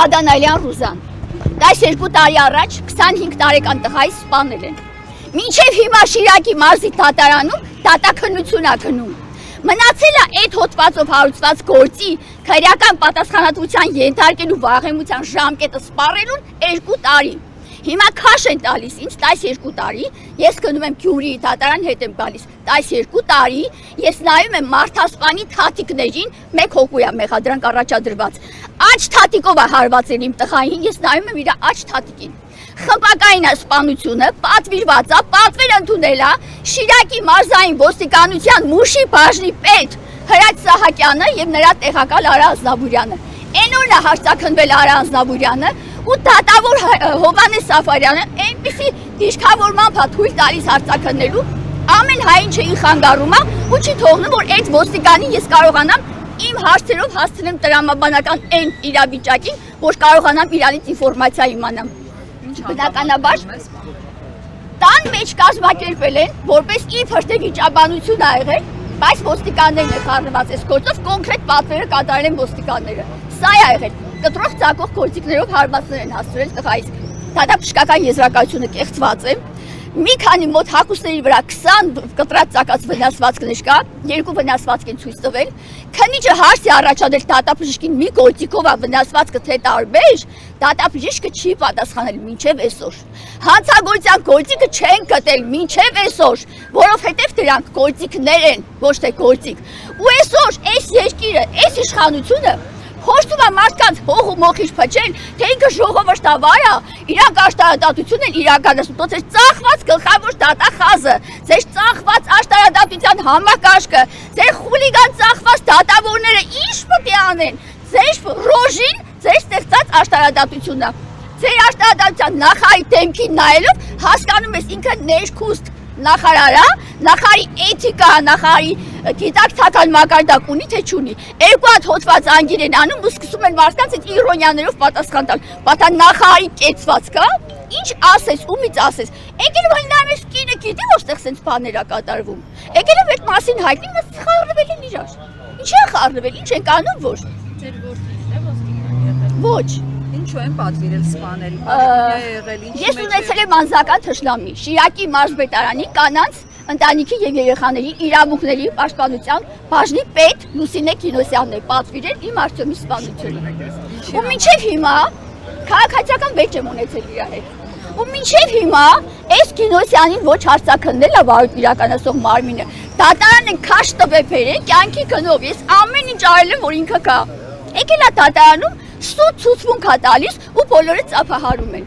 Ադանալյան Ռուզան 12 տարի առաջ 25 տարեկան տղայից սպանել են։ Մինչև հիմա Շիրակի մարզի դատարանում դատաքննություն ա գնում։ Մնացել է այդ հոդվածով հարուցված գործի քրեական պատասխանատվության ենթարկելու վաղեմության ժամկետը սպառելուն 2 տարի։ Հիմա քաշ են տալիս ինձ 12 տարի, ես գնում եմ Գյումրիի դատարան հետ եմ գալիս 12 տարի, ես նայում եմ մարդասպանի թաթիկներին, մեկ հոգու է մեղադրանք առաջադրված։ Աջ թաթիկով է հարվածել իմ տղային, ես նայում եմ իր աջ թաթիկին։ Խմբակային է սպանությունը, պատվիրված է, պատվեր ընդունել է Շիրակի մարզային ոստիկանության Մուշի բաժնի պետ Հրաչ Սահակյանը եւ նրա տեղակալ Արա Ազնավուրյանը։ Այն օրն է հարձակվել Արա Ազնավուրյանը ու դատավոր Հովհաննես Սաֆարյանը այնպիսի դիշքավորմամբ է թույլ տալիս հարձակվելու, ամեն հային չէին խանգարում է ու չի թողնում, որ այդ ոստիկանին ես կարողանամ իմ հարցերով հասցնեմ տրամաբանական այն իրավիճակին, որ կարողանամ իրանից ինֆորմացիա իմանամ։ Բնականաբար տան մեջ կազմակերպել են, որպես իբր թե վիճաբանություն ա եղել, բայց ոստիկաններն են խառնված այս գործով, կոնկրետ պատվերը կատարել են ոստիկանները։ Սա է եղել։ Կտրող ծակող գործիքներով հարվածներ են հասցրել տղայից։ Դատաբժշկական եզրակացությունը կեղծված է։ Մի քանի մոտ հագուստների վրա 20 կտրած ծակած վնասվածքներ կա, 2 վնասվածք են ցույց տվել։ Քննիչը հարց է առաջադրել դատաբժշկին մի գործիքով է վնասվածքը թե տարբեր, դատաբժիշկը չի պատասխանել մինչև այսօր։ Հանցագործության գործիքը չեն գտել մինչև այսօր, որովհետև դրանք գործիքներ են, ոչ թե գործիք։ Ու այսօր այս երկիրը, այս իշխանությունը Խոստում է մարդկանց հող ու մոխիր փչել, թե ինքը ժողովրդավար է, իրանք աշտարադատություն են իրականացնում, તો ձեր ծախված գլխավոր դատախազը, ձեր ծախված աշտարադատության համակարգը, ձեր խուլիգան ծախված դատավորները ինչ պետք է անեն, ձեր ռոժին, ձեր ստեղծած աշտարադատությունն է։ Ձեր աշտարադատության նախարարի դեմքին նայելով հասկանում ես ինքը ներքուստ նախարար է, նախարարի էթիկա, նախարարի գիտակցական մակարդակ ունի թե չունի։ Երկու հատ հոդված անգիր են անում ու սկսում են մարդկանց այդ իրոնյաներով պատասխան տալ։ Բաթա նախարարի կեցված կա, ինչ ասես, ումից ասես։ Եկել որ նայում ես կինը գիտի որտեղ սենց բաներ ա կատարվում։ Եկել այդ մասին հայտնի, բայց խառնվել են իրար։ Ինչ են խառնվել, ինչ են կանում որ։ Ձեր որդին է ոստիկան եղել։ Ոչ։ Ինչու են պատվիրել սպանել։ Ես ունեցել եմ անձնական թշնամի Շիրակի մարզպետարանի կանանց ընտանիքի եւ երեխաների իրավունքների պաշտպանության բաժնի պետ Լուսինե Կինոսյանն է պատվիրել իմ Արտյոմի սպանությունը։ Ու մինչև հիմա քաղաքացիական վեճ եմ ունեցել իր հետ։ Ու մինչև հիմա այս Կինոսյանին ոչ հարձակվել է վարույթ իրականացող մարմինը։ Դատարանը քաշ տվել բերեն կյանքի գնով։ Ես ամեն ինչ արել եմ, որ ինքը կա։ Եկել է դատարանում սուտ ցուցմունք է տալիս ու բոլորը ծափահարում են։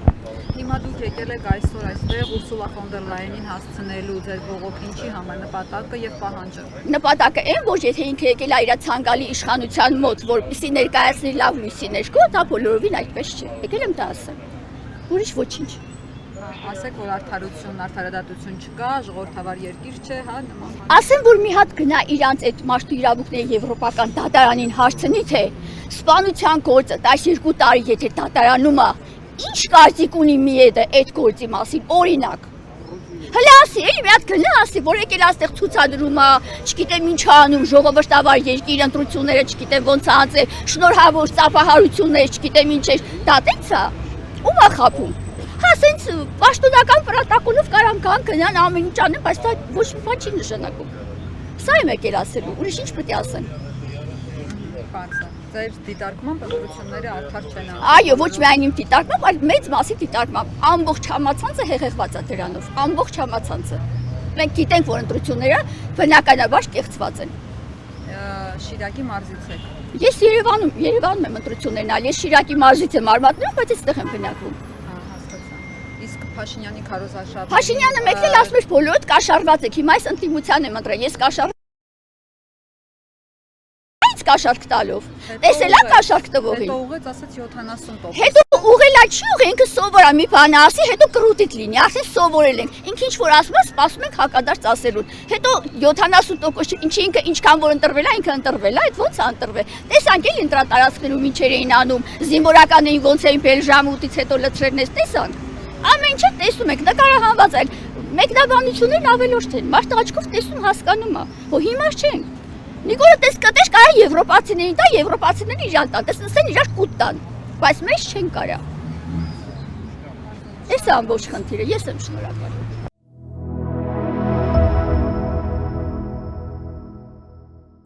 Հիմա դուք եկել եք այսօր այստեղ Ուրսուլա ֆոն դեր Լայենին հասցնելու ձեր բողոքի ինչի համար նպատակը եւ պահանջը։ Նպատակը այն, որ եթե ինքը եկել է իր ցանկալի իշխանության մոտ, որպեսզի ներկայացնի լավ լույսի ներքո, դա բոլորովին այդպես չէ։ Եկել եմ դա ասեմ։ Ուրիշ ոչինչ։ Ասեք, որ արդարություն, արդարադատություն չկա, ժողովրդավար երկիր չէ, հա, նման։ Ասեմ, որ մի հատ գնա իրանց այդ մարդու իրավունքների եվրոպական դատարանին հարցնի, թե սպանության գործը 12 տարի եթե դատարանում է, ինչ կարծիք ունի Միեդը այդ գործի մասին, օրինակ։ Հələ ասի, էլի մի հատ գնա ասի, որ եկել այստեղ ցուցադրում է, չգիտեմ ինչ անում, ժողովրդավար երկիր ընտրությունները, չգիտեմ ոնց անցել, շնորհավոր ծափահարություններ, չգիտեմ ինչ էր, դա տենց է։ Ում է խափում։ Հա, սենց պաշտոնական պրոտոկոլով կարամ կան գնան ամեն ինչ անեն, բայց դա ոչ մի բան չի նշանակում։ Սա եմ եկել ասելու, ուրիշ ինչ պետք է ասեն։ Բարձր։ Ձեր դիտարկմամբ ընտրությունները արդար չեն անում։ Այո, ոչ միայն իմ դիտարկմամբ, այլ մեծ մասի դիտարկմամբ։ Ամբողջ համացանցը հեղեղված է դրանով, ամբողջ համացանցը։ Մենք գիտենք, որ ընտրությունները բնականաբար կեղծված են։ Շիրակի մարզից եք։ Ես Երևանում եմ ընտրություններն ալ, ես Շիրակի մարզից եմ արմատներով, բայց այստեղ եմ բնակվում։ Իսկ Փաշինյանի քարոզարշավը։ Փաշինյանը մեկնել ասում էր բոլորդ կաշառված եք, հիմա այս ընդդիմության եմ ընտրել, ես կաշառք տալով, տեսել է կաշառք տվողին։ Հետո ուղեց ասաց 70%։ Հետո ուղելա չի ուղի, ինքը սովոր է մի բան ասի, հետո կրուտիկ լինի, արդեն սովորել ենք։ Ինքը ինչ որ ասում է, սպասում ենք հակադարձ ասելուն։ Հետո 70% ինչի ինքը ինչքան որ ընտրվել է, ինքը ընտրվել է, այդ ո՞նց է ընտրվել։ Տեսանք էլ ինտրատարածքներում ինչեր էին անում, զինվորականներին ոնց էին բերել ժամը 8-ից հետո լցրելն էս տեսանք։ Ամեն ինչ տեսում եք, նկարահանված է։ Մեկնաբանություններն ավելորդ են, մարդը աչքով տեսում հասկանում է, որ հիմար չենք։ Նիկոլը տեսկատես կարա եվրոպացիներին տա, եվրոպացիները իրան տան, տեսնեն իրար կուտ տան, բայց մեզ չեն կարա։ Էս է ամբողջ խնդիրը, ես եմ շնորհակալ։